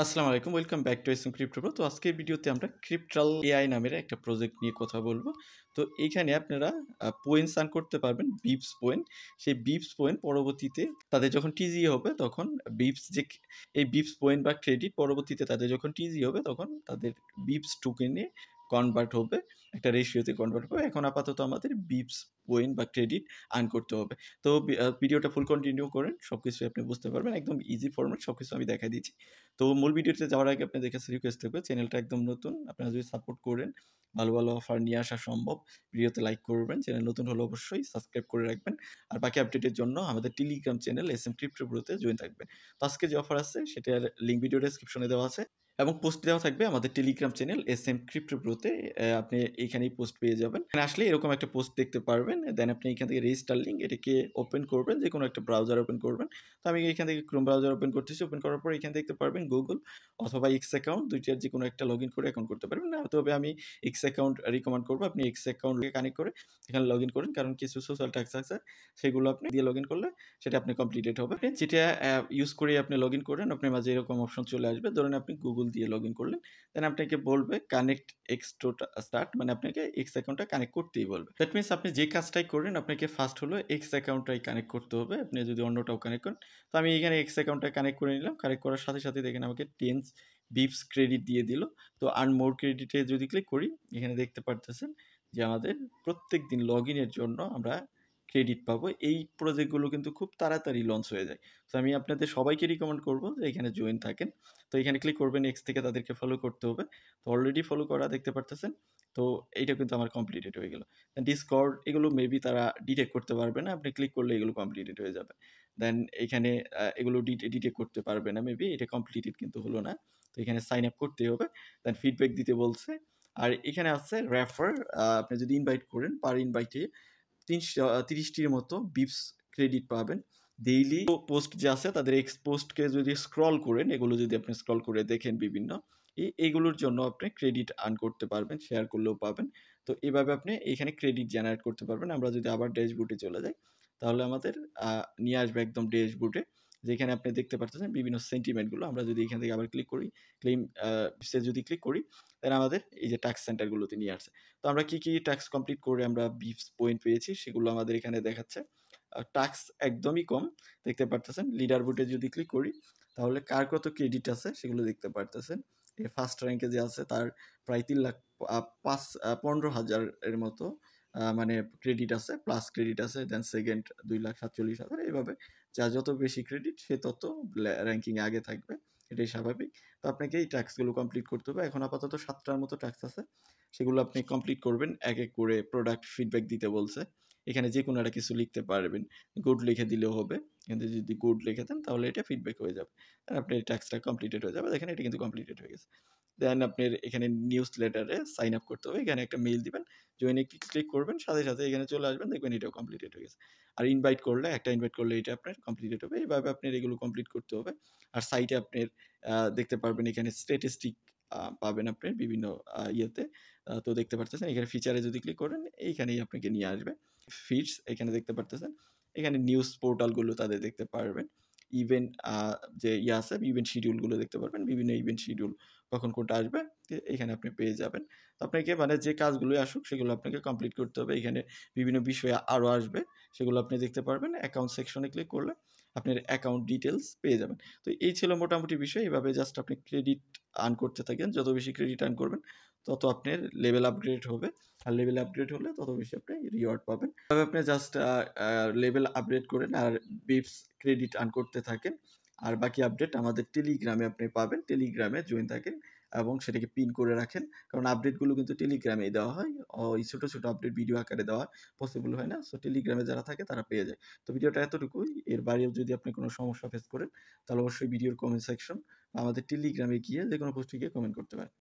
আসসালামু আলাইকুম, welcome back to SM crypto pro. তো আজকের ভিডিওতে আমরা ক্রিপ্টাল এআই নামের একটা প্রজেক্ট নিয়ে কথা বলবো। তো এইখানে আপনারা পয়েন্টস আর্ন করতে পারবেন, বিপস পয়েন্ট। সেই বিপস পয়েন্ট পরবর্তীতে তাদের যখন টিজি হবে তখন বিপস যে এই বিপস পয়েন্ট বা ক্রেডিট পরবর্তীতে তাদের যখন টিজি হবে তখন তাদের বিপস টোকেনে কনভার্ট হবে, একটা রেশিওতে কনভার্ট হবে। এখন আপাতত আমাদের বিপস পয়েন্ট বা ক্রেডিট আর্ন করতে হবে। তো ভিডিওটা ফুল কন্টিনিউ করেন, সবকিছু আপনি বুঝতে পারবেন। একদম ইজি ফরম্যাট, সবকিছু আমি দেখাই দিচ্ছি। তো মূল ভিডিওতে যাওয়ার আগে আপনাদের কাছে রিকোয়েস্ট থাকবে, চ্যানেলটা একদম নতুন, আপনারা যদি সাপোর্ট করেন ভালো ভালো অফার নিয়ে আসা সম্ভব। ভিডিওতে লাইক করবেন, চ্যানেল নতুন হলে অবশ্যই সাবস্ক্রাইব করে রাখবেন। আর বাকি আপডেটের জন্য আমাদের টেলিগ্রাম চ্যানেল এসএম ক্রিপ্টো প্রোতে জয়েন থাকবেন। তো আজকে যে অফার আছে সেটার লিঙ্ক ভিডিও ডেসক্রিপশনে দেওয়া আছে এবং পোস্ট দেওয়া থাকবে আমাদের টেলিগ্রাম চ্যানেল এসএম ক্রিপ্টো প্রোতে। আপনি এইখানেই পোস্ট পেয়ে যাবেন। এখানে আসলে এরকম একটা পোস্ট দেখতে পারবেন, দেন আপনি এখান থেকে রেজিস্টার লিঙ্ক এটাকে ওপেন করবেন, যে কোনো একটা ব্রাউজার ওপেন করবেন। তো আমি এখান থেকে ক্রোম ব্রাউজার ওপেন করতেছি। ওপেন করার পর এখানে দেখতে পারবেন গুগল অথবা এক্স অ্যাকাউন্ট, দুইটার যে কোনো একটা লগ ইন করে অ্যাকাউন্ট করতে পারবেন। না, তবে আমি এক্স অ্যাকাউন্ট রিকমেন্ড করবো, আপনি এক্স অ্যাকাউন্টকে কানেক্ট করে এখানে লগ ইন করেন, কারণ কিছু সোশ্যাল ট্যাক্স আছে সেগুলো আপনি দিয়ে লগ ইন করলে সেটা আপনি কমপ্লিটেড হবে। যেটা ইউজ করে আপনি লগ ইন করেন, আপনার মাঝে এরকম অপশন চলে আসবে। ধরেন আপনি গুগল দিয়ে লগ ইন করলেন, দেন আপনাকে বলবে কানেক্ট এক্স টু স্টার্ট, মানে আপনাকে এক্স অ্যাকাউন্টটা কানেক্ট করতেই বলবে। দ্যাট মিনস আপনি যে কাজটাই করেন আপনাকে ফার্স্ট হলো এক্স অ্যাকাউন্টটাই কানেক্ট করতে হবে। আপনি যদি অন্যটাও কানেক্ট করেন, তো আমি এখানে এক্স অ্যাকাউন্টটা কানেক্ট করে নিলাম। কানেক্ট করার সাথে সাথে দেখেন আমাকে 10 বিপস ক্রেডিট দিয়ে দিল। তো আর্ন মোর ক্রেডিটে যদি ক্লিক করি, এখানে দেখতে পারতেছেন যে আমাদের প্রত্যেক দিন লগ ইনের জন্য আমরা ক্রেডিট পাবো। এই প্রজেক্টগুলো কিন্তু খুব তাড়াতাড়ি লঞ্চ হয়ে যায়। তো আমি আপনাদের সবাইকে রিকমেন্ড করবো যে এখানে জয়েন থাকেন। তো এখানে ক্লিক করবেন, এক্স থেকে তাদেরকে ফলো করতে হবে। তো অলরেডি ফলো করা দেখতে পারতেছেন। তো এইটা কিন্তু আমার কমপ্লিটেড হয়ে গেল। ডিসকর্ড এগুলো মেবি তারা ডিটেক্ট করতে পারবে না, আপনি ক্লিক করলে এগুলো কমপ্লিটেড হয়ে যাবে। দেন এখানে এগুলো ডিটেক্ট করতে পারবে না, মেবি এটা কমপ্লিটেড কিন্তু হলো না। তো এখানে সাইন আপ করতেই হবে, দেন ফিডব্যাক দিতে বলছে। আর এখানে আছে রেফার, আপনি যদি ইনভাইট করেন পার ইনভাইটে 30টির মতো বিপস ক্রেডিট পাবেন। ডেইলি পোস্ট যে আছে তাদের এক্স পোস্টকে যদি স্ক্রল করেন, এগুলো যদি আপনি স্ক্রল করে দেখেন বিভিন্ন এইগুলোর জন্য আপনি ক্রেডিট আর্ন করতে পারবেন, শেয়ার করলেও পাবেন। তো এভাবে আপনি এখানে ক্রেডিট জেনারেট করতে পারবেন। আমরা যদি আবার ড্যাশবোর্ডে চলে যাই, তাহলে আমাদের নিয়ে আসবে একদম ড্যাশবোর্ডে, যেখানে আপনি দেখতে পারতেছেন বিভিন্ন সেন্টিমেন্টগুলো। আমরা যদি এখান থেকে আবার ক্লিক করি, ক্লেম সে যদি ক্লিক করি, তাহলে আমাদের এই যে টাস্ক সেন্টারগুলোতে নিয়ে আসছে। তো আমরা কি টাস্ক কমপ্লিট করে আমরা বিপস পয়েন্ট পেয়েছি সেগুলো আমাদের এখানে দেখাচ্ছে। টাস্ক একদমই কম, দেখতে পারতেছেন। লিডার বোর্ডে যদি ক্লিক করি, তাহলে কার কত ক্রেডিট আছে সেগুলো দেখতে পারতেছেন। ফার্স্ট র্যাঙ্কে যে আছে তার প্রায় 3,15,000 এর মতো মানে ক্রেডিট আছে, প্লাস ক্রেডিট আছে। Then second 2,47,000। এইভাবে যার যত বেশি ক্রেডিট সে তত র্যাঙ্কিংয়ে আগে থাকবে, এটাই স্বাভাবিক। তো আপনাকে এই টাস্কগুলো কমপ্লিট করতে হবে। এখন আপাতত 7টার মতো টাস্ক আছে, সেগুলো আপনি কমপ্লিট করবেন। এক এক করে প্রোডাক্ট ফিডব্যাক দিতে বলছে। এখানে যে কোনো একটা কিছু লিখতে পারবেন, গুড লিখে দিলেও হবে। কিন্তু যদি গুড লিখে দেন তাহলে এটা ফিডব্যাক হয়ে যাবে, আর আপনার টাস্কটা কমপ্লিটেড হয়ে যাবে। দেখেন এটা কিন্তু কমপ্লিটেড হয়ে গেছে। দেন আপনার এখানে নিউজ লেটারে সাইন আপ করতে হবে, এখানে একটা মেইল দিবেন, জয়েনে ক্লিক করবেন, সাথে সাথে এখানে চলে আসবেন, দেখবেন এটাও কমপ্লিটেড হয়ে গেছে। আর ইনভাইট করলে, একটা ইনভাইট করলে এটা আপনার কমপ্লিটেড হবে। এইভাবে আপনার এগুলো কমপ্লিট করতে হবে। আর সাইটে আপনার দেখতে পারবেন এখানে স্ট্যাটিস্টিক পাবেন আপনি বিভিন্ন ইয়েতে। তো দেখতে পারতেছেন এখানে ফিচারে যদি ক্লিক করেন, এইখানেই আপনাকে নিয়ে আসবে। ফিডস এখানে দেখতে পারতেছেন, এখানে নিউজ পোর্টালগুলো তাদের দেখতে পারবেন। ইভেন্ট যে আছে, ইভেন্ট শিডিউলগুলো দেখতে পারবেন, বিভিন্ন ইভেন্ট শিডিউল কখন কোনটা আসবে এখানে আপনি পেয়ে যাবেন। তো আপনাকে মানে যে কাজগুলোই আসুক সেগুলো আপনাকে কমপ্লিট করতে হবে। এখানে বিভিন্ন বিষয় আরও আসবে, সেগুলো আপনি দেখতে পারবেন। অ্যাকাউন্ট সেকশনে ক্লিক করলে আপনার অ্যাকাউন্ট ডিটেলস পেয়ে যাবেন। তো এই ছিল মোটামুটি বিষয়। এভাবে জাস্ট আপনি ক্রেডিট আর্ন করতে থাকেন, যত বেশি ক্রেডিট আর্ন করবেন তত আপনার লেভেল আপগ্রেড হবে। আর লেভেল আপগ্রেড হলে তত বেশি আপনি রিওয়ার্ড পাবেন। তবে আপনি জাস্ট লেভেল আপগ্রেড করেন আর বিপস ক্রেডিট আর্ন করতে থাকেন। আর বাকি আপডেট আমাদের টেলিগ্রামে আপনি পাবেন। টেলিগ্রামে জয়েন থাকেন এবং সেটাকে পিন করে রাখেন, কারণ আপডেটগুলো কিন্তু টেলিগ্রামেই দেওয়া হয়। এই ছোটো ছোটো আপডেট ভিডিও আকারে দেওয়া পসিবল হয় না। সো টেলিগ্রামে যারা থাকে তারা পেয়ে যায়। তো ভিডিওটা এতটুকুই। এর বাইরেও যদি আপনি কোনো সমস্যা ফেস করেন, তাহলে অবশ্যই ভিডিওর কমেন্ট সেকশন আমাদের টেলিগ্রামে গিয়ে যে কোনো পোস্টে গিয়ে কমেন্ট করতে পারেন।